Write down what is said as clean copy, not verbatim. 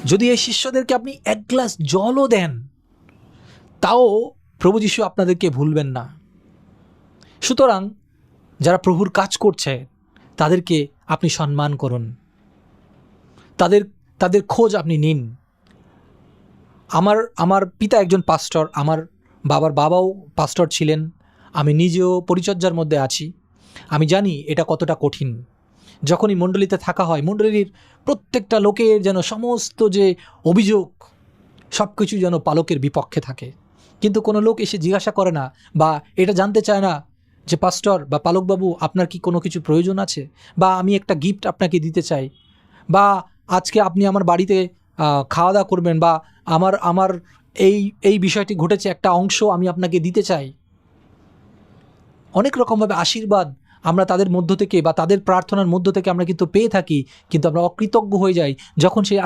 যদি এই শিষ্যদেরকে আপনি এক গ্লাস জলও দেন, তাও প্রভু যীশু আপনাদেরকে ভুলবেন না। সুতরাং যারা প্রভুর কাজ করছে তাদেরকে আপনি সম্মান করুন, তাদের খোঁজ আপনি নিন। আমার পিতা একজন পাস্টর, আমার বাবার বাবাও পাস্টর ছিলেন, আমি নিজেও পরিচর্যার মধ্যে আছি। আমি জানি এটা কতটা কঠিন। যখনই মণ্ডলীতে থাকা হয়, মণ্ডলীর প্রত্যেকটা লোকের যেন সমস্ত যে অভিযোগ সব কিছু যেন পালকের বিপক্ষে থাকে, কিন্তু কোনো লোক এসে জিজ্ঞাসা করে না বা এটা জানতে চায় না যে পাস্টর বা পালকবাবু আপনার কি কোনো কিছু প্রয়োজন আছে, বা আমি একটা গিফট আপনাকে দিতে চাই, বা আজকে আপনি আমার বাড়িতে খাওয়া দাওয়া করবেন, বা আমার এই বিষয়টি ঘটেছে, একটা অংশ আমি আপনাকে দিতে চাই। অনেক রকমভাবে আশীর্বাদ আমরা তাদের মধ্য থেকে বা তাদের প্রার্থনার মধ্য থেকে আমরা কিন্তু পেয়ে থাকি, কিন্তু আমরা অকৃতজ্ঞ হয়ে যাই যখন সেই